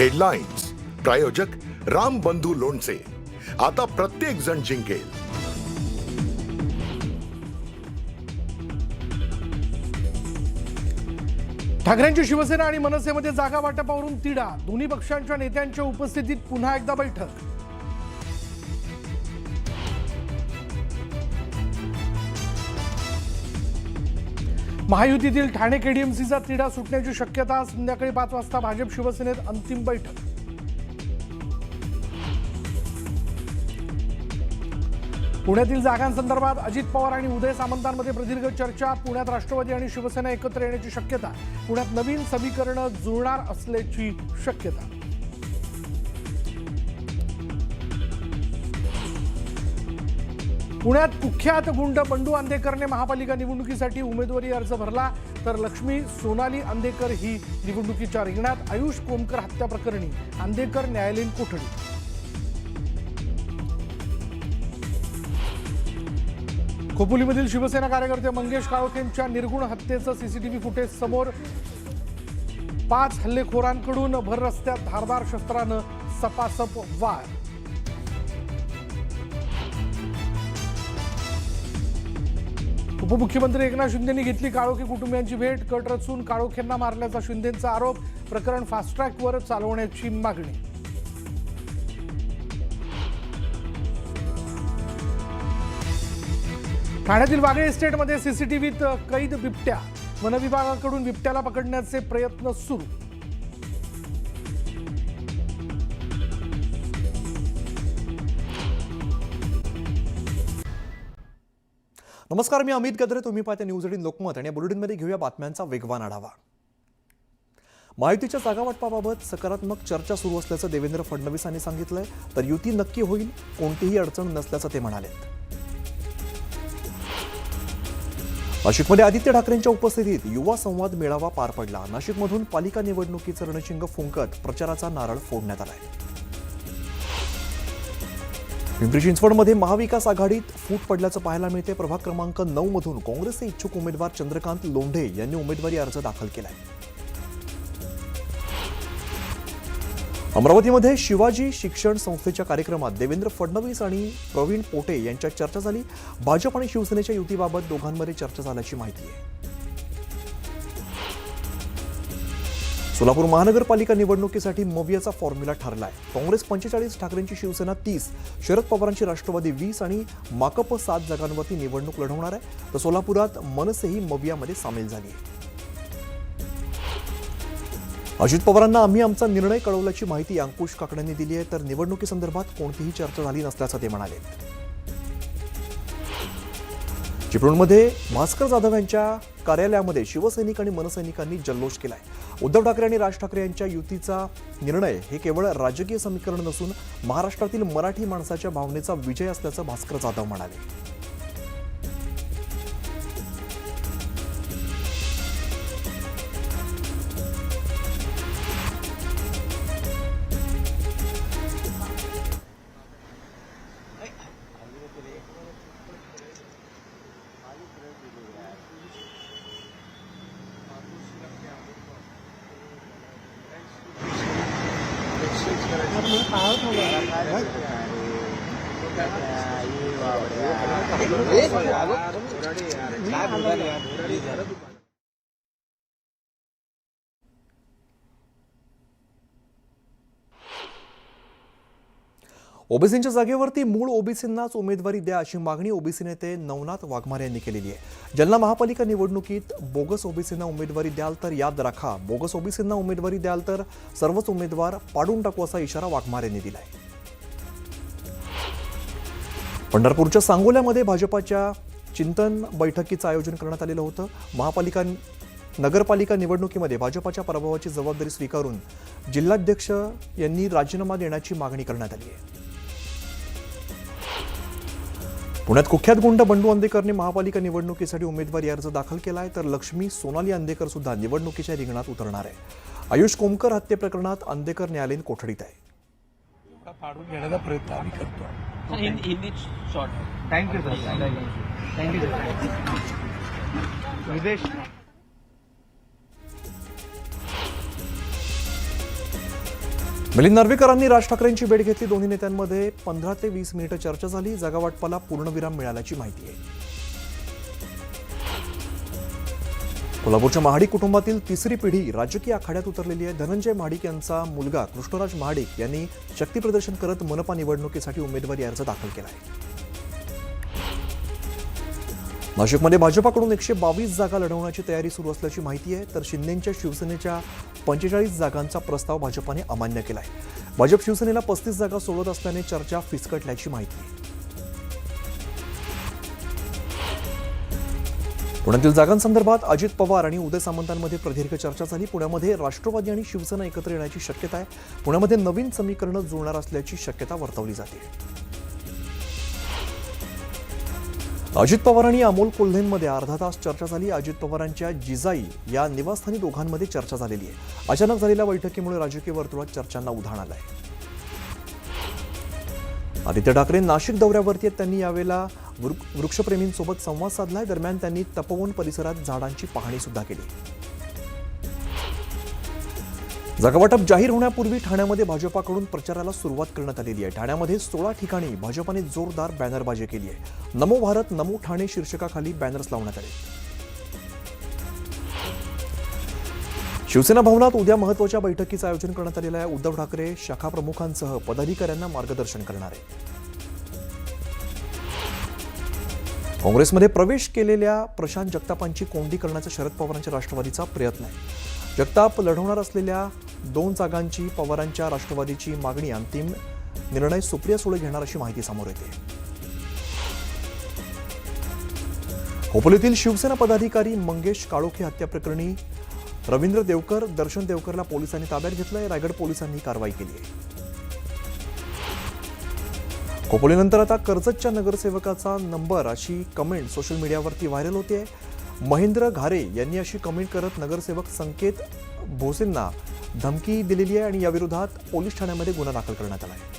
Headlines प्रायोजक राम बंधू लोणचे. आता प्रत्येक जण जिंकेल. ठाकरेंची शिवसेना आणि मनसेमध्ये जागा वाटपावरून तिढा. दोन्ही पक्षांच्या नेत्यांच्या उपस्थितीत पुन्हा एकदा बैठक. महायुतीतील ठाणे केडीएमसीचा तिढा सुटण्याची शक्यता. संध्याकाळी 5 वाजता भाजप शिवसेनेत अंतिम बैठक. पुण्यातील जागांसंदर्भात अजित पवार आणि उदय सामंतांमध्ये प्रदीर्घ चर्चा. पुण्यात राष्ट्रवादी आणि शिवसेना एकत्र येण्याची शक्यता. पुण्यात नवीन समीकरण जुळणार असल्याची शक्यता. पुण्यात कुख्यात गुंड बंडू अंधेकरने महापालिका निवडणुकीसाठी उमेदवारी अर्ज भरला. तर लक्ष्मी सोनाली अंधेकर ही निवडणुकीच्या रिंगणात. आयुष कोमकर हत्या प्रकरणी अंधेकर न्यायालयीन कोठडी. खोपोलीमधील शिवसेना कार्यकर्ते मंगेश काळोखेंच्या निर्गुण हत्येचं सीसीटीव्ही फुटेज समोर. 5 हल्लेखोरांकडून भर रस्त्यात धारदार शस्त्रानं सपासप वार. उपमुख्यमंत्री एकनाथ शिंदेंनी घेतली काळोखे कुटुंबियांची भेट. कट रचून काळोखेंना मारल्याचा शिंदेंचा आरोप. प्रकरण फास्ट ट्रॅकवर चालवण्याची मागणी. ठाण्यातील वागळे इस्टेटमध्ये सीसीटीव्हीत कैद बिबट्या. वनविभागाकडून बिबट्याला पकडण्याचे प्रयत्न सुरू. नमस्कार, मी अमित गद्रे. तुम्ही पाहता न्यूज 18 लोकमत आणि या बुलेटिनमध्ये घेऊया बातम्यांचा वेगवान आढावा. महायुतीच्या जागा वाटपाबाबत सकारात्मक चर्चा सुरू असल्याचं देवेंद्र फडणवीसांनी सांगितलंय. तर युती नक्की होईल, कोणतीही अडचण नसल्याचं ते म्हणाले. नाशिकमध्ये आदित्य ठाकरेंच्या उपस्थितीत युवा संवाद मेळावा पार पडला. नाशिकमधून पालिका निवडणुकीचं रणशिंग फुंकत प्रचाराचा नारळ फोडण्यात आलाय. पिंपरी चिंचवडमध्ये महाविकास आघाडीत फूट पडल्याचं पाहायला मिळते. प्रभाग क्रमांक 9 मधून काँग्रेसचे इच्छुक उमेदवार चंद्रकांत लोंढे यांनी उमेदवारी अर्ज दाखल केलाय. अमरावतीमध्ये शिवाजी शिक्षण संस्थेच्या कार्यक्रमात देवेंद्र फडणवीस आणि प्रवीण पोटे यांच्यात चर्चा झाली. भाजप आणि शिवसेनेच्या युतीबाबत दोघांमध्ये चर्चा झाल्याची माहिती आहे. सोलापूर महानगरपालिका निवडणुकीसाठी मवियाचा फॉर्म्युला ठरलाय. काँग्रेस 45, ठाकरेंची शिवसेना 30, शरद पवारांची राष्ट्रवादी 20 आणि माकप 7 जागांवरती निवडणूक लढवणार आहे. तर सोलापुरात मनसेही मवियामध्ये सामील झाली आहे. अजित पवारांना आम्ही आमचा निर्णय कळवल्याची माहिती अंकुश काकड्यांनी दिली आहे. तर निवडणुकीसंदर्भात कोणतीही चर्चा झाली नसल्याचं ते म्हणाले. चिपळूणमध्ये भास्कर जाधव यांच्या कार्यालयामध्ये शिवसैनिक आणि मनसैनिकांनी जल्लोष केलाय. उद्धव ठाकरे आणि राज ठाकरे यांच्या युतीचा निर्णय हे केवळ राजकीय समीकरण नसून महाराष्ट्रातील मराठी माणसाच्या भावनेचा विजय असल्याचं भास्कर जाधव म्हणाले. ओबीसींच्या जागेवरती मूळ ओबीसींनाच उमेदवारी द्या अशी मागणी ओबीसी नेते नवनाथ वाघमारे यांनी केलेली आहे. जालना महापालिका निवडणुकीत बोगस ओबीसींना उमेदवारी द्याल तर याद राखा, बोगस ओबीसींना उमेदवारी द्याल तर सर्वच उमेदवार पाडून टाकू असा इशारा वाघमारे यांनी दिलाय. पंढरपूरच्या सांगोल्यामध्ये भाजपाच्या चिंतन बैठकीचं आयोजन करण्यात आलेलं होतं. नगरपालिका निवडणुकीमध्ये भाजपाच्या पराभवाची जबाबदारी स्वीकारून जिल्हाध्यक्ष यांनी राजीनामा देण्याची मागणी करण्यात आली आहे. पुण्यात कुख्यात गुंड बंडू अंधेकरने महापालिका निवडणुकीसाठी उमेदवारी अर्ज दाखल केलाय. तर लक्ष्मी सोनाली अंधेकर सुद्धा निवडणुकीच्या रिंगणात उतरणार आहे. आयुष कोमकर हत्ये प्रकरणात अंधेकर न्यायालयीन कोठडीत आहे. फाडून घेण्याचा प्रयत्न आम्ही करतो. Thank you sir. थँक्यू. विदेश मिलिंद नार्वेकरांनी राज ठाकरेंची भेट घेतली. दोन्ही नेत्यांमध्ये 15 ते 20 मिनिटं चर्चा झाली. जागावाटपाला पूर्णविराम मिळाल्याची माहिती आहे. कोल्हापूरच्या महाडिक कुटुंबातील तिसरी पिढी राजकीय आखाड्यात उतरलेली आहे. धनंजय महाडिक यांचा मुलगा कृष्णराज महाडिक यांनी शक्तीप्रदर्शन करत मनपा निवडणुकीसाठी उमेदवारी अर्ज दाखल केला आहे. नाशिकमध्ये भाजपाकडून 122 जागा लढवण्याची तयारी सुरू असल्याची माहिती आहे. तर शिंदेंच्या शिवसेनेच्या 45 जागांचा प्रस्ताव भाजपाने अमान्य केला आहे. भाजप शिवसेनेला 35 जागा सोडत असल्याने चर्चा फिसकटल्याची माहिती आहे. पुण्यातील जागांसंदर्भात अजित पवार आणि उदय सामंतांमध्ये प्रदीर्घ चर्चा झाली. पुण्यामध्ये राष्ट्रवादी आणि शिवसेना एकत्र येण्याची शक्यता आहे. पुण्यामध्ये नवीन समीकरणं जुळणार असल्याची शक्यता वर्तवली जाते. अजित पवार आणि अमोल कोल्हेंमध्ये अर्धा तास चर्चा झाली. अजित पवारांच्या जिजाई या निवासस्थानी दोघांमध्ये चर्चा झालेली आहे. अचानक झालेल्या बैठकीमुळे राजकीय वर्तुळात चर्चांना उधाण आलंय. आदित्य ठाकरे नाशिक दौऱ्यावरती आहेत. त्यांनी यावेळेला वृक्षप्रेमींसोबत संवाद साधलाय. दरम्यान त्यांनी तपोवन परिसरात झाडांची पाहणी सुद्धा केली. जागावाटप जाहीर होण्यापूर्वी ठाण्यामध्ये भाजपाकडून प्रचाराला सुरुवात करण्यात आलेली आहे. ठाण्यामध्ये 16 ठिकाणी भाजपाने जोरदार बॅनरबाजी केली आहे. नमो भारत नमो ठाणे शीर्षकाखाली बॅनर्स लावण्यात आले. शिवसेना भवनात उद्या महत्त्वाच्या बैठकीचं आयोजन करण्यात आलेलं आहे. उद्धव ठाकरे शाखा प्रमुखांसह पदाधिकाऱ्यांना मार्गदर्शन करणार आहे. काँग्रेसमध्ये प्रवेश केलेल्या प्रशांत जगतापांची कोंडी करण्याचा शरद पवारांच्या राष्ट्रवादीचा प्रयत्न आहे. जगताप लढवणार असलेल्या 2 जागांची पवारांच्या राष्ट्रवादीची मागणी अंतिम निर्णय सुप्रिया सुळे घेणार अशी माहिती समोर येते. खोपोलीतील शिवसेना पदाधिकारी मंगेश काळोखे हत्या प्रकरणी रवींद्र देवकर, दर्शन देवकरला पोलिसांनी ताब्यात घेतलंय. रायगड पोलिसांनी कारवाई केली आहे. खोपोलीनंतर आता कर्जतच्या नगरसेवकाचा नंबर अशी कमेंट सोशल मीडियावरती व्हायरल होते. महेंद्र घारे यांनी अशी कमेंट करत नगरसेवक संकेत भोसेंना धमकी दिलेली आहे आणि याविरोधात पोलीस ठाण्यामध्ये गुन्हा दाखल करण्यात आला आहे.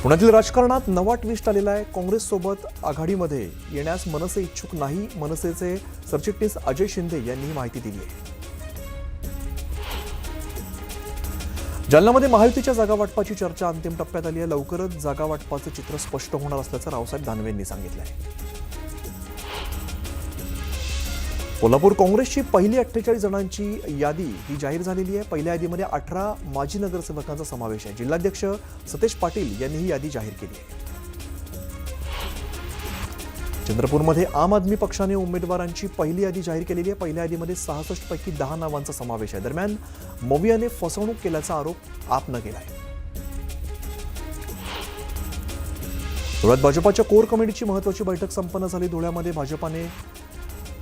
पुण्यातील राजकारणात नवा ट्विस्ट आलेला आहे. काँग्रेससोबत आघाडीमध्ये येण्यास मनसे इच्छुक नाही. मनसेचे सरचिटणीस अजय शिंदे यांनी ही माहिती दिली आहे. जालन्यामध्ये महायुतीच्या जागा वाटपाची चर्चा अंतिम टप्प्यात आली आहे. लवकरच जागा वाटपाचं चित्र स्पष्ट होणार असल्याचं रावसाहेब दानवेंनी सांगितलं आहे. कोल्हापूर काँग्रेसची पहिली 48 जणांची यादी ही जाहीर झालेली आहे. पहिल्या यादीमध्ये 18 माजी नगरसेवकांचा समावेश आहे. जिल्हाध्यक्ष सतेज पाटील यांनी ही यादी जाहीर केली आहे. चंद्रपूरमध्ये आम आदमी पक्षाने उमेदवारांची पहिली यादी जाहीर केलेली आहे. पहिल्या यादीमध्ये 66 पैकी 10 नावांचा समावेश आहे. दरम्यान मवियाने फसवणूक केल्याचा आरोप आपनं केला आहे. धुळ्यात भाजपाच्या कोर कमिटीची महत्त्वाची बैठक संपन्न झाली. धुळ्यामध्ये भाजपाने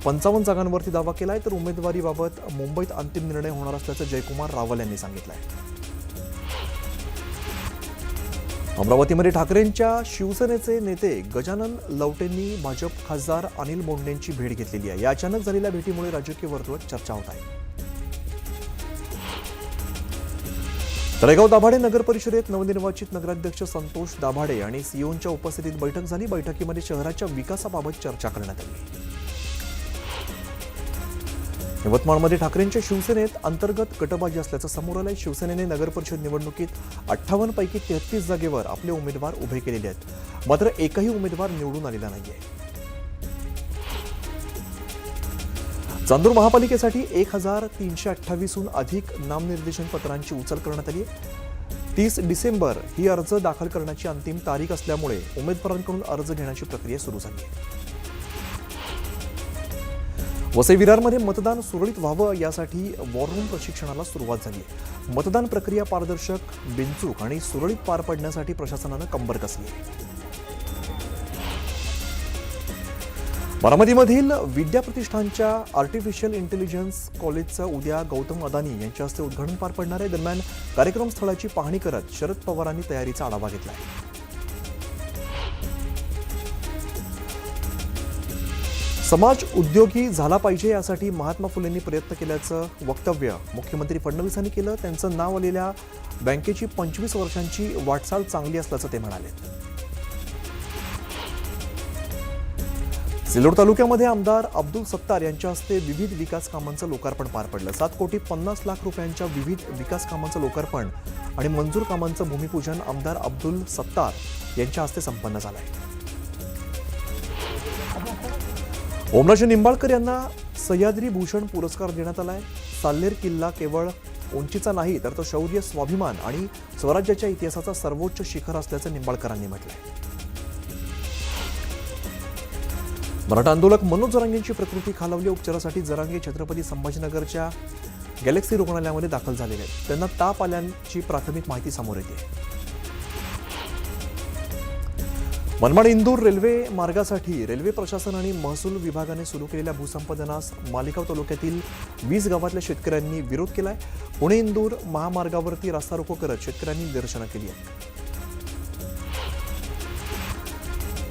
55 जागांवरती दावा केलाय. तर उमेदवारीबाबत मुंबईत अंतिम निर्णय होणार असल्याचं जयकुमार रावल यांनी सांगितलंय. अमरावतीमध्ये ठाकरेंच्या शिवसेनेचे नेते गजानन लवटेंनी भाजप खासदार अनिल बोंडेंची भेट घेतलेली आहे. या अचानक झालेल्या भेटीमुळे राजकीय वर्तुळात चर्चा होत आहे. तळेगाव दाभाडे नगर परिषदेत नवनिर्वाचित नगराध्यक्ष संतोष दाभाडे आणि सीओंच्या उपस्थितीत बैठक झाली. बैठकीमध्ये शहराच्या विकासाबाबत चर्चा करण्यात आली. यवतमाळमध्ये ठाकरेंच्या शिवसेनेत अंतर्गत गटबाजी असल्याचं समोर आलंय. शिवसेनेने नगर परिषद निवडणुकीत 58 पैकी 33 जागेवर आपले उमेदवार उभे केलेले आहेत. मात्र एकही उमेदवार निवडून आलेला नाहीये. चांदूर महापालिकेसाठी 1328हून अधिक नामनिर्देशन पत्रांची उचल करण्यात आली. 30 डिसेंबर ही अर्ज दाखल करण्याची अंतिम तारीख असल्यामुळे उमेदवारांकडून अर्ज घेण्याची प्रक्रिया सुरू झाली आहे. वसई विरारमध्ये मतदान सुरळीत व्हावं यासाठी वॉर रूम प्रशिक्षणाला सुरुवात झाली आहे. मतदान प्रक्रिया पारदर्शक, बिनचूक आणि सुरळीत पार पडण्यासाठी प्रशासनानं कंबर कसली आहे. बारामतीमधील विद्या प्रतिष्ठानच्या आर्टिफिशियल इंटेलिजन्स कॉलेजचं उद्या गौतम अदानी यांच्या हस्ते उद्घाटन पार पडणार आहे. दरम्यान कार्यक्रम स्थळाची पाहणी करत शरद पवारांनी तयारीचा आढावा घेतला आहे. समाज उद्योगी झाला पाहिजे यासाठी महात्मा फुलेंनी प्रयत्न केल्याचं वक्तव्य मुख्यमंत्री फडणवीसांनी केलं. त्यांचं नाव आलेल्या बँकेची 25 वर्षांची वाटचाल चांगली असल्याचं ते म्हणाले. सिल्लोड तालुक्यामध्ये आमदार अब्दुल सत्तार यांच्या हस्ते विविध विकास कामांचं लोकार्पण पार पडलं. 7,50,00,000 रुपयांच्या विविध विकास कामांचं लोकार्पण आणि मंजूर कामांचं भूमिपूजन आमदार अब्दुल सत्तार यांच्या हस्ते संपन्न झालंय. ओमराजे निंबाळकर यांना सह्याद्री भूषण पुरस्कार देण्यात आलाय. साल्हेर किल्ला केवळ उंचीचा नाही तर तो शौर्य, स्वाभिमान आणि स्वराज्याच्या इतिहासाचा सर्वोच्च शिखर असल्याचं निंबाळकरांनी म्हटलंय. मराठा आंदोलक मनोज जरांगेंची प्रकृती खालावली. उपचारासाठी जरांगे छत्रपती संभाजीनगरच्या गॅलेक्सी रुग्णालयामध्ये दाखल झालेले आहेत. त्यांना ताप आल्याची प्राथमिक माहिती समोर येते. मनमाड इंदूर रेल्वे मार्गासाठी रेल्वे प्रशासन आणि महसूल विभागाने सुरू केलेल्या भूसंपादनास मालेगाव तालुक्यातील 20 गावातल्या शेतकऱ्यांनी विरोध केलाय. पुणे इंदूर महामार्गावरती रास्ता रोको करत शेतकऱ्यांनी निदर्शनं केली आहेत.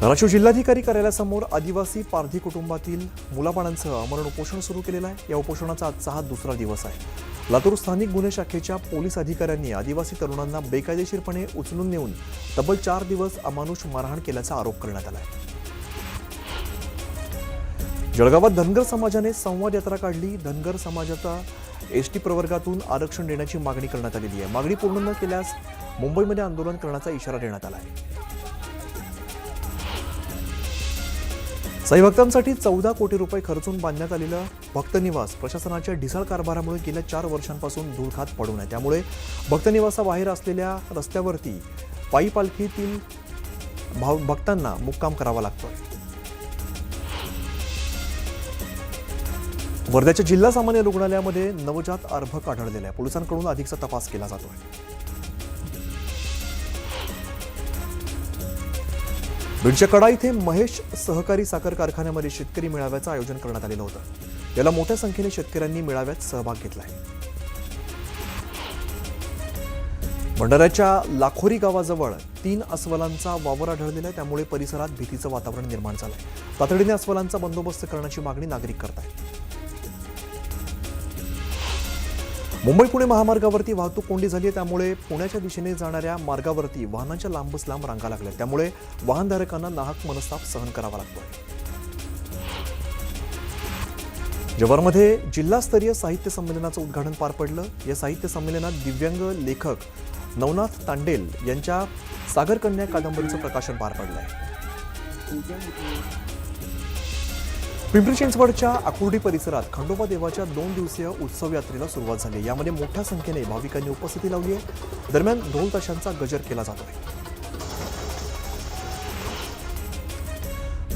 धाराशिव जिल्हाधिकारी कार्यालयासमोर आदिवासी पारधी कुटुंबातील मुलाबाळांसह आमरण उपोषण सुरू केलेलं आहे. या उपोषणाचा आजचा हा दुसरा दिवस आहे. लातूर स्थानिक गुन्हे शाखेच्या पोलीस अधिकाऱ्यांनी आदिवासी तरुणांना बेकायदेशीरपणे उचलून नेऊन तब्बल 4 दिवस अमानुष मारहाण केल्याचा आरोप करण्यात आला आहे. जळगावात धनगर समाजाने संवाद यात्रा काढली. धनगर समाजाचा एसटी प्रवर्गातून आरक्षण देण्याची मागणी करण्यात आलेली आहे. मागणी पूर्ण न केल्यास मुंबईमध्ये आंदोलन करण्याचा इशारा देण्यात आला आहे. साई भक्तांसाठी 14 कोटी रुपये खर्चून बांधण्यात आलेलं भक्तनिवास प्रशासनाच्या ढिसाळ कारभारामुळे गेल्या 4 वर्षांपासून धुळखात पडून आहे. त्यामुळे भक्तनिवासाबाहेर असलेल्या रस्त्यावरती पायी पालखीतील भक्तांना मुक्काम करावा लागतोय. वर्ध्याच्या जिल्हा सामान्य रुग्णालयामध्ये नवजात अर्भक आढळलेला आहे. पोलिसांकडून अधिकचा तपास केला जातोय. बीडच्या कडा इथे महेश सहकारी साखर कारखान्यामध्ये शेतकरी मेळाव्याचं आयोजन करण्यात आलेलं होतं. याला मोठ्या संख्येने शेतकऱ्यांनी मेळाव्यात सहभाग घेतलाय. भंडाऱ्याच्या लाखोरी गावाजवळ 3 अस्वलांचा वावर आढळलेला आहे. त्यामुळे परिसरात भीतीचं वातावरण निर्माण झालंय. तातडीने अस्वलांचा बंदोबस्त करण्याची मागणी नागरिक करत आहेत. मुंबई पुणे महामार्गावरती वाहतूक कोंडी झाली आहे. त्यामुळे पुण्याच्या दिशेने जाणाऱ्या मार्गावरती वाहनांच्या लांबच लांब रांगा लागल्या. त्यामुळे वाहनधारकांना नाहक मनस्ताप सहन करावा लागतोय. जव्हारमध्ये जिल्हास्तरीय साहित्य संमेलनाचं उद्घाटन पार पडलं. या साहित्य संमेलनात दिव्यांग लेखक नवनाथ तांडेल यांच्या सागरकन्या कादंबरीचं प्रकाशन पार पडलंय. पिंपरी चिंचवडच्या आकुर्डी परिसरात खंडोबा देवाच्या 2 दिवसीय उत्सव यात्रेला सुरुवात झाली. यामध्ये मोठ्या संख्येने भाविकांनी उपस्थिती लावली आहे. दरम्यान ढोल ताशांचा गजर केला जातोय.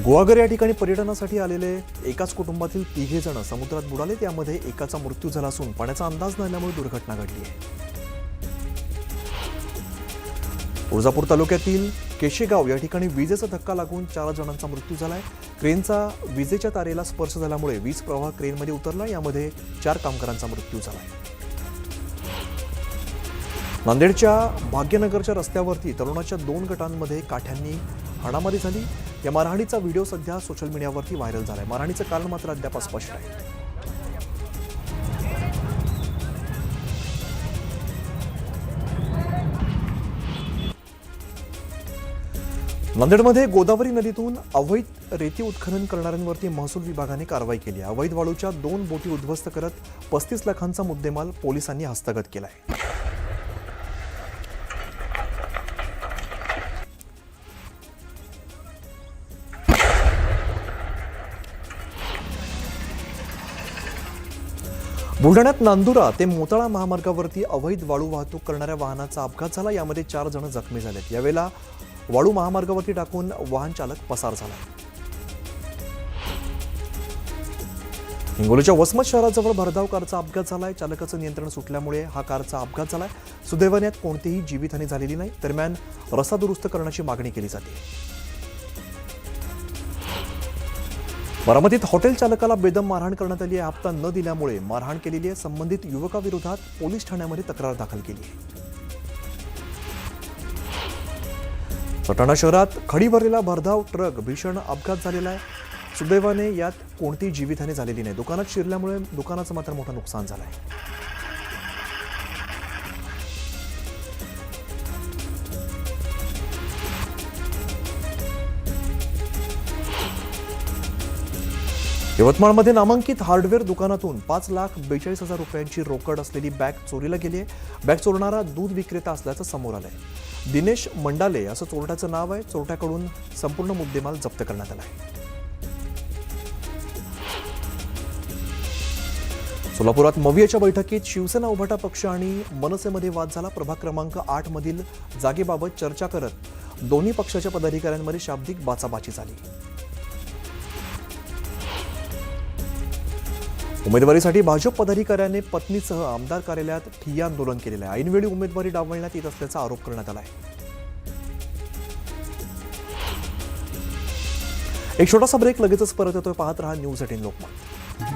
गुहागर या ठिकाणी पर्यटनासाठी आलेले एकाच कुटुंबातील 3 जण समुद्रात बुडाले. त्यामध्ये एकाचा मृत्यू झाला असून पाण्याचा अंदाज न आल्यामुळे दुर्घटना घडली आहे. तुळजापूर तालुक्यातील केशेगाव या ठिकाणी विजेचा धक्का लागून 4 जणांचा मृत्यू झालाय. क्रेनचा विजेच्या तारेला स्पर्श झाल्यामुळे वीज प्रवाह क्रेनमध्ये उतरला. यामध्ये 4 कामगारांचा मृत्यू झालाय. नांदेडच्या भाग्यनगरच्या रस्त्यावरती तरुणाच्या 2 गटांमध्ये काठ्यांनी हाणामारी झाली. या मारहाणीचा व्हिडिओ सध्या सोशल मीडियावरती व्हायरल झालाय. मारहाणीचं कारण मात्र अद्याप अस्पष्ट आहे. नांदेडमध्ये गोदावरी नदीतून अवैध रेती उत्खनन करणाऱ्यांवरती महसूल विभागाने कारवाई केली. अवैध वाळूच्या 2 बोटी उद्ध्वस्त करत 35 लाखांचा मुद्देमाल पोलिसांनी हस्तगत केलाय. बुलढाण्यात नांदुरा ते मोताळा महामार्गावरती अवैध वाळू वाहतूक करणाऱ्या वाहनाचा अपघात झाला. यामध्ये 4 जण जखमी झालेत. यावेळेला वाळू महामार्गावरती टाकून वाहन चालक पसार झाला. हिंगोलीच्या वसमत शहराजवळ भरधाव कारचा अपघात झालाय. चालकाचं नियंत्रण सुटल्यामुळे हा कारचा अपघात झालाय. सुदैवाने यात कोणतीही जीवितहानी झालेली नाही. दरम्यान रस्ता दुरुस्त करण्याची मागणी केली जाते. बारामतीत हॉटेल चालकाला बेदम मारहाण करण्यात आली आहे. हप्ता न दिल्यामुळे मारहाण केलेली आहे. संबंधित युवकाविरोधात पोलीस ठाण्यामध्ये तक्रार दाखल केली आहे. सटाणा शहरात खडी भरलेला भरधाव ट्रक भीषण अपघात झालेला आहे. सुदैवाने यात कोणतीही जीवितहानी झालेली नाही. दुकानात शिरल्यामुळे दुकानाचं मात्र मोठं नुकसान झालं आहे. यवतमाळमध्ये नामांकित हार्डवेअर दुकानातून 5,42,000 रुपयांची रोकड असलेली बॅग चोरीला गेली आहे. बॅग चोरणारा दूध विक्रेता असल्याचं समोर आलंय. दिनेश मंडाले असं चोरट्याचं नाव आहे. चोरट्याकडून संपूर्ण मुद्देमाल जप्त करण्यात आला आहे. सोलापुरात मवियाच्या बैठकीत शिवसेना उभाटा पक्ष आणि मनसेमध्ये वाद झाला. प्रभाग क्रमांक 8 मधील जागेबाबत चर्चा करत दोन्ही पक्षाच्या पदाधिकाऱ्यांमध्ये शाब्दिक बाचाबाची झाली. उमेदवारीसाठी भाजप पदाधिकाऱ्याने पत्नीसह आमदार कार्यालयात ठिय्या आंदोलन केलेलं आहे. ऐनवेळी उमेदवारी डावलण्यात येत असल्याचा आरोप करण्यात आला आहे. एक छोटासा ब्रेक, लगेचच परत येतोय. पाहत रहा न्यूज 18 लोकमत.